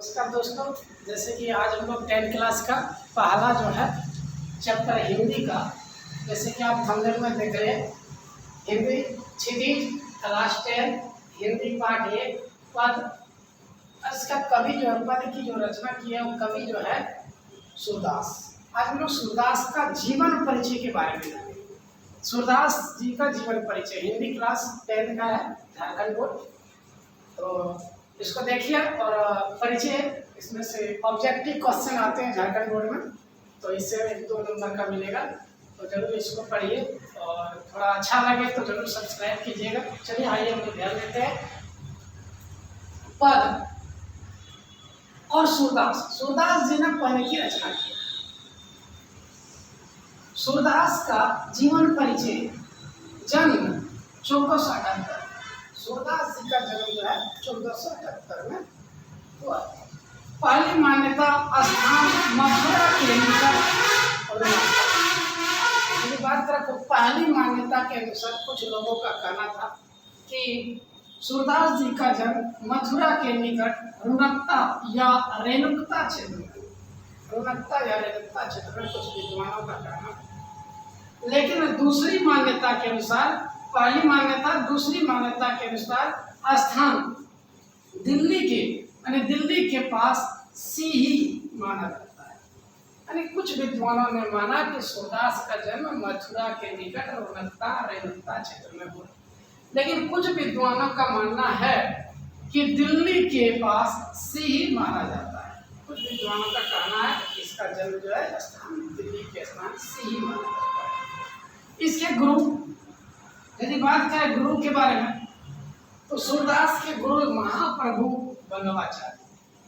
नमस्कार दोस्तों, जैसे कि आज हम लोग 10th क्लास का पहला जो है चैप्टर हिंदी का, जैसे कि आप थंबनेल में देख रहे हैं, हिंदी क्षितिज क्लास 10 हिंदी पाठ 1 पद। इसका कवि जो है, पद की जो रचना की है वो कवि जो है सूरदास। आज हम लोग सूरदास का जीवन परिचय के बारे में जानेंगे। सूरदास जी का जीवन परिचय हिंदी क्लास 10 का है, झारखंड बोर्ड। तो इसको देखिए और परिचय, इसमें से ऑब्जेक्टिव क्वेश्चन आते हैं झारखंड बोर्ड में, तो इससे 1-2 नंबर का मिलेगा। तो जरूर इसको पढ़िए और थोड़ा अच्छा लगे तो जरूर सब्सक्राइब कीजिएगा। चलिए आइए हम ध्यान देते हैं। पद और सूरदास जी ने पद की रचना की। सूरदास का जीवन परिचय, जन्म 1478। सूरदास जी का जन्म जो है 1478 में हुआ। पहली मान्यता स्थान मथुरा के निकट। बात करें तो पहली मान्यता के अनुसार कुछ लोगों का कहना था कि सूरदास जी का जन्म मथुरा के निकट रुनकता या रेणुकता क्षेत्र में, रुनकता या रेणुकता क्षेत्र में कुछ विद्वानों का कहना। लेकिन दूसरी मान्यता के अनुसार, पहली मान्यता, दूसरी मान्यता के अनुसार स्थान दिल्ली के, यानी दिल्ली के पास सीही माना जाता है। यानी कुछ विद्वानों ने माना कि सूरदास का जन्म मथुरा के निकट रुनकता रेणुकता क्षेत्र में हुआ। लेकिन कुछ विद्वानों का मानना है कि दिल्ली के पास सीही माना जाता है। कुछ विद्वानों का कहना है कि इसका जन्म जो है स्थान दिल्ली के स्थान सीही माना जाता है। इसके गुरु, यदि बात करें गुरु के बारे में, तो सूरदास के गुरु महाप्रभु वल्लभाचार्य।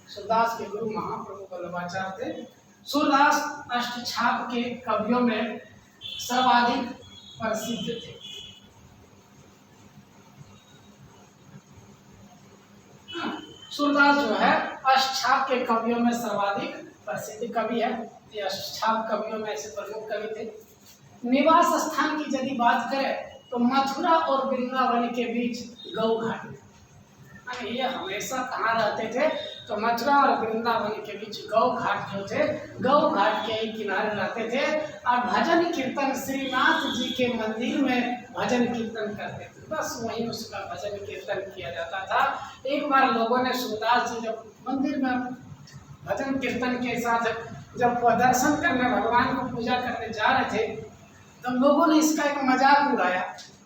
सूरदास के गुरु महाप्रभु वल्लभाचार्य थे। सूरदास अष्टछाप के कवियों में सर्वाधिक प्रसिद्ध थे। सूरदास जो है अष्टछाप के कवियों में सर्वाधिक प्रसिद्ध कवि है। ये अष्टछाप कवियों में ऐसे प्रमुख कवि थे। निवास स्थान की यदि बात करें तो मथुरा और वृंदावन के बीच गौ घाट, ये हमेशा कहाँ रहते थे, तो मथुरा और वृंदावन के बीच गौ घाट जो थे, गौ घाट के ही किनारे रहते थे। और भजन कीर्तन श्रीनाथ जी के मंदिर में भजन कीर्तन करते थे, बस वहीं उसका भजन कीर्तन किया जाता था। एक बार लोगों ने सूरदास जी जब मंदिर में भजन कीर्तन के साथ जब दर्शन करने, भगवान को पूजा करने जा रहे थे, तो लोगों ने इसका एक मजाक उड़ाया।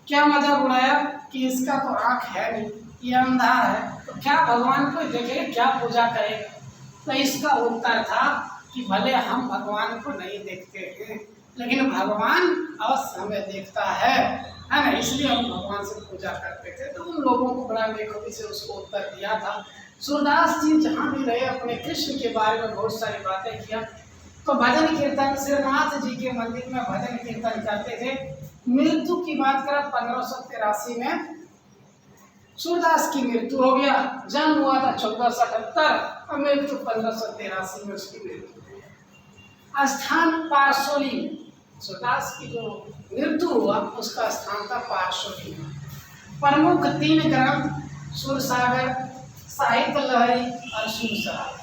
क्या मजाक उड़ाया कि इसका तो आँख है नहीं, ये अंधा है, तो क्या भगवान को देखे, क्या पूजा करे। तो इसका उत्तर था कि भले हम भगवान को नहीं देखते हैं, लेकिन भगवान अवश्य हमें देखता है ना, इसलिए हम भगवान से पूजा करते थे। तो उन लोगों को बड़ा बेखूबी से उसको उत्तर दिया था। सूरदास जी जहाँ भी रहे अपने कृष्ण के बारे में बहुत सारी बातें किया। तो भजन कीर्तन श्रीनाथ जी के मंदिर में भजन कीर्तन करते थे। मृत्यु की बात करें 1583 में सूरदास की मृत्यु हो गया। जन्म हुआ था 1478 और मृत्यु 1583 में उसकी मृत्यु हुई। स्थान पारसोली में सूरदास की जो मृत्यु हुआ उसका स्थान था पारसोली में। प्रमुख 3 ग्रंथ सूरसागर, साहित्य लहरी और सूरसरावली।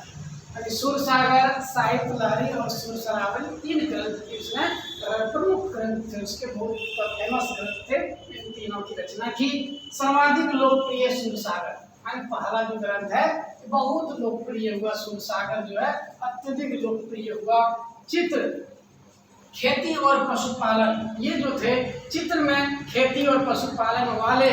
सूरसागर, साहित्य लहरी और सूरसरावली 3 ग्रंथ के उसने प्रमुख ग्रंथ थे, उसके बहुत फेमस ग्रंथ थे। इन तीनों की रचना की। सर्वाधिक लोकप्रिय सूरसागर, पहला जो ग्रंथ है बहुत लोकप्रिय हुआ। सूरसागर जो है अत्यधिक लोकप्रिय हुआ। चित्र, खेती और पशुपालन, ये जो थे चित्र में खेती और पशुपालन वाले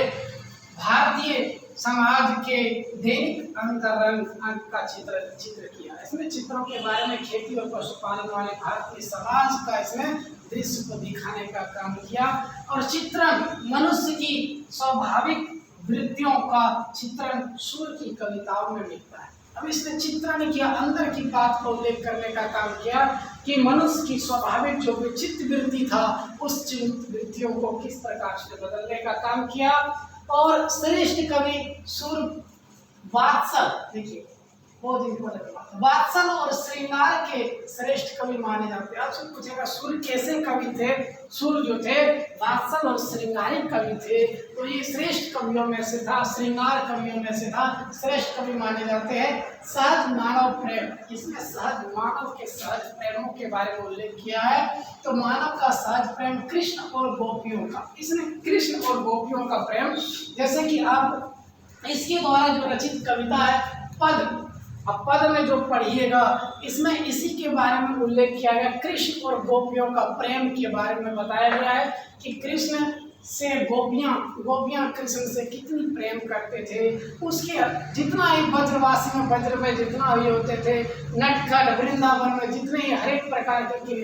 भारतीय समाज के दैनिक अंतरंग अंक का चित्र किया। इसमें चित्रों के बारे में खेती और पशुपालन वाले भारतीय समाज का इसमें दृश्य को दिखाने का काम किया। और चित्रण मनुष्य की स्वाभाविक वृत्तियों का चित्रण सूर्य की कविताओं में मिलता है। अब इसने चित्रण किया, अंदर की बात को उल्लेख करने का काम किया कि मनुष्य की स्वाभाविक जो विचित्र वृत्ति था उस चित्त वृत्तियों को किस प्रकार से बदलने का काम किया। और श्रेष्ठ कवि सूर्य वात्सल, देखिए बहुत इंपॉर्टेंट बात है। वात्सल और श्रृंगार के श्रेष्ठ कवि माने जाते हैं। आपसे पूछेगा सूर्य कैसे कवि थे? सूर्य जो थे वात्सल और श्रृंगारिक कवि थे, तो ये श्रेष्ठ कवियों में से था, श्रृंगार कवियों में से था, श्रेष्ठ कवि माने जाते हैं। सहज मानव प्रेम, इसमें सहज मानव के सहज प्रेमों के बारे में उल्लेख किया है। तो मानव का सहज प्रेम कृष्ण और गोपियों का, इसने कृष्ण और गोपियों का प्रेम, जैसे कि आप इसके द्वारा जो रचित कविता है पद, अब पद में जो पढ़िएगा इसमें इसी के बारे में उल्लेख किया गया, कृष्ण और गोपियों का प्रेम के बारे में बताया गया है कि कृष्ण से गोपियां कृष्ण से कितनी प्रेम करते थे। उसके जितना ही ब्रजवासी में ब्रज में जितना भी होते थे, नटखट वृंदावन में जितने ही हर एक प्रकार की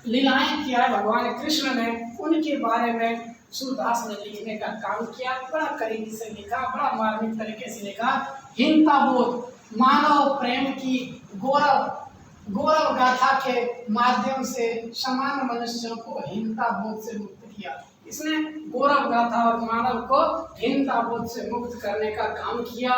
लीलाएं किया है भगवान कृष्ण ने, उनके बारे में सूरदास ने लिखने का काम किया। बड़ा करीबी से लिखा, बड़ा मार्मिक तरीके से लिखा। हीनता बोध, मानव प्रेम की गौरव गाथा के माध्यम से सामान्य मनुष्यों को हीनता बोध से मुक्त किया। इसने गौरव गाथा और मानव को हीनता बोध से मुक्त करने का काम किया।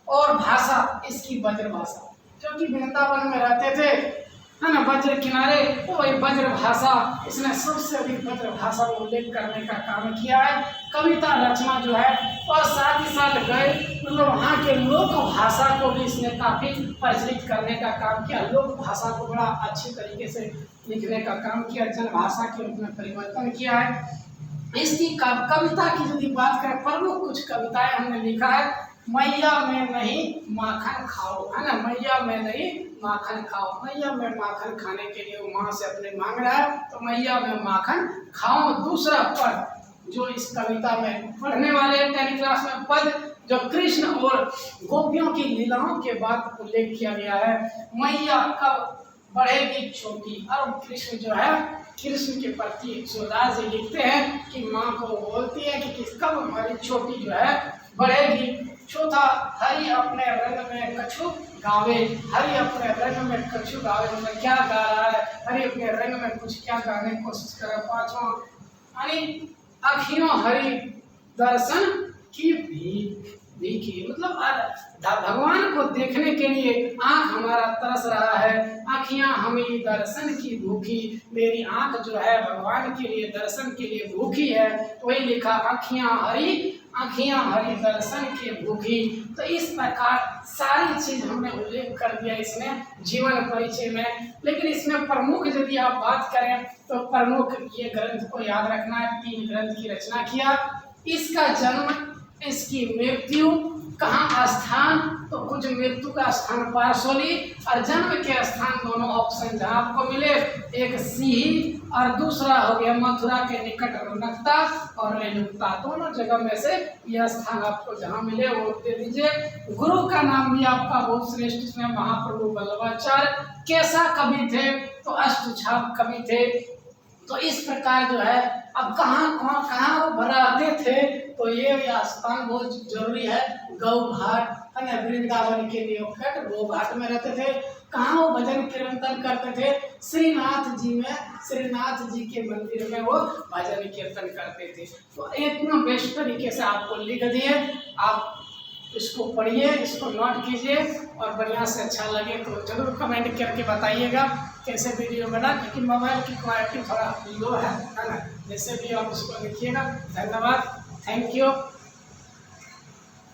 और भाषा इसकी ब्रज भाषा, क्योंकि वृंदावन में रहते थे है ना, वज्र किनारे, तो वही वज्र भाषा, इसने सबसे अधिक वज्र भाषा में उल्लेख करने का काम किया है। कविता रचना जो है, और साथ ही साथ गए मतलब वहाँ के लोक भाषा को भी इसने काफी प्रचलित करने का काम किया। लोक भाषा को बड़ा अच्छी तरीके से लिखने का काम किया, जन भाषा के रूप में परिवर्तन किया है। इसकी कविता की यदि बात करें, प्रमुख कुछ कविताएं हमने लिखा है। मैया में नहीं माखन खाओ, है ना, मैया में नहीं माखन खाओ। मैया में माखन खाने के लिए वो माँ से अपने मांग रहा है, तो मैया में माखन खाओ। दूसरा पद जो इस कविता में पढ़ने वाले 10वीं क्लास में पद जो कृष्ण और गोपियों की लीलाओं के बाद उल्लेख किया गया है। मैया कब बढ़ेगी छोटी, और कृष्ण जो है कृष्ण के प्रति सूरदास जी लिखते हैं कि माँ को बोलती है कि कब हमारी छोटी जो है बढ़ेगी। चौथा, हरि अपने रंग में कछु गावे, हरि अपने रंग में कछु गावे, मतलब क्या गा रहा है, हरि अपने रंग में कुछ क्या गाने की कोशिश कर रहा है। पांचवा, यानी अखियों हरि दर्शन की भीखी, मतलब भगवान को देखने के लिए आंख हमारा तरस रहा है, आँखियाँ हमें दर्शन की भूखी, मेरी आंख जो है भगवान के लिए दर्शन के लिए भूखी है। वही लिखा, आँखियाँ हरि दर्शन की भूखी। तो इस प्रकार सारी चीज हमने उल्लेख कर दिया इसमें जीवन परिचय में। लेकिन इसमें प्रमुख यदि आप बात करें तो प्रमुख ये ग्रंथ को याद रखना है, 3 ग्रंथ की रचना किया। इसका जन्म, इसकी मृत्यु, कहाँ स्थान, तो कुछ मृत्यु का स्थान पारसोली और जन्म के स्थान दोनों ऑप्शन जहाँ आपको मिले, एक सीही और दूसरा हो गया मथुरा के निकट रौनकता और रेणुकता, दोनों जगह में से यह स्थान आपको जहाँ मिले वो दे दीजिए। गुरु का नाम भी आपका बहुत श्रेष्ठ, इसमें महाप्रभु वल्लभाचार्य। कैसा कवि थे, तो अष्टछाप कवि थे। तो इस प्रकार जो है, अब कहाँ वो भराते थे, तो ये स्थान बहुत जरूरी है। गौ घाट है ना, वृंदावन के निकट गौ घाट में रहते थे। कहाँ वो भजन कीर्तन करते थे, श्रीनाथ जी में, श्रीनाथ जी के मंदिर में वो भजन कीर्तन करते थे। तो इतना बेस्ट तरीके से आपको लिख दिए, आप इसको पढ़िए, इसको नोट कीजिए, और बढ़िया से अच्छा लगे तो जरूर कमेंट करके बताइएगा कैसे वीडियो बना, क्योंकि मोबाइल की क्वालिटी थोड़ा लो है ना। जैसे भी आप उसको लिखिएगा। धन्यवाद, थैंक यू।